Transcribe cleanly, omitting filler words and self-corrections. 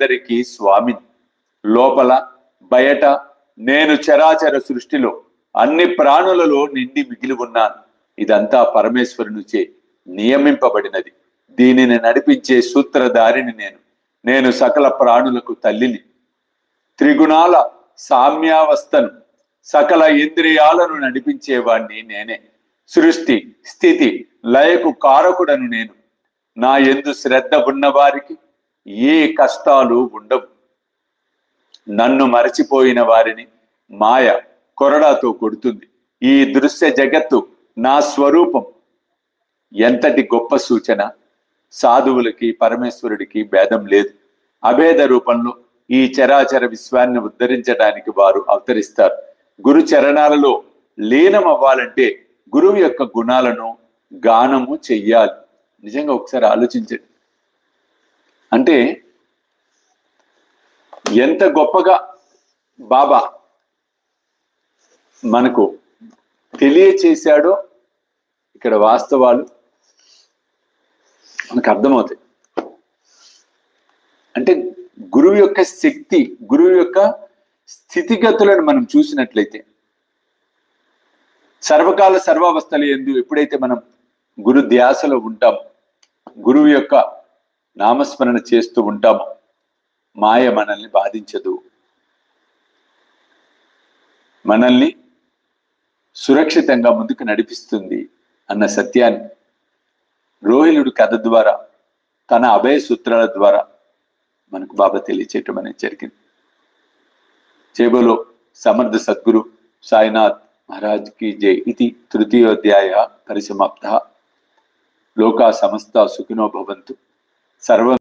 అందరికీ స్వామిని. లోపల బయట నేను చరాచర సృష్టిలో అన్ని ప్రాణులలో నిండి మిగిలి ఉన్నాను. ఇదంతా పరమేశ్వరునిచే నియమింపబడినది. దీనిని నడిపించే సూత్రధారిని నేను సకల ప్రాణులకు తల్లిని. త్రిగుణాల సామ్యావస్థను, సకల ఇంద్రియాలను నడిపించేవాణ్ణి నేనే. సృష్టి స్థితి లయకు కారకుడను నేను. నా యందు శ్రద్ధ ఉన్నవారికి ఏ కష్టాలు ఉండవు. నన్ను మరచిపోయిన వారిని మాయ కొరడాతో కొడుతుంది. ఈ దృశ్య జగత్తు నా స్వరూపం. ఎంతటి గొప్ప సూచన! సాధువులకి పరమేశ్వరుడికి భేదం లేదు. అభేద రూపంలో ఈ చరాచర విశ్వాన్ని ఉద్ధరించడానికి వారు అవతరిస్తారు. గురు చరణాలలో లీనం అవ్వాలంటే గురువు యొక్క గుణాలను గానము చెయ్యాలి. నిజంగా ఒకసారి ఆలోచించండి. అంటే ఎంత గొప్పగా బాబా మనకు తెలియచేశాడో ఇక్కడ వాస్తవాలు మనకు అర్థమవుతాయి. అంటే గురువు యొక్క శక్తి, గురువు యొక్క స్థితిగతులను మనం చూసినట్లయితే సర్వకాల సర్వావస్థలు యందు ఎప్పుడైతే మనం గురు ధ్యాసలో ఉంటామో, గురువు యొక్క నామస్మరణ చేస్తూ ఉంటామో, మాయ మనల్ని బాధించదు. మనల్ని సురక్షితంగా ముందుకు నడిపిస్తుంది అన్న సత్యాన్ని రోహిలుడు కథ ద్వారా, తన అభయ సూత్రాల ద్వారా మనకు బాబా తెలియచేయటం అనేది జరిగింది. చేబోలో సమర్థ సద్గురు సాయినాథ్ మహారాజ్ की जय इति तृतीयोध्याय परिसमाप्तः। लोका समस्ता सुखिनो भवन्तु। सर्व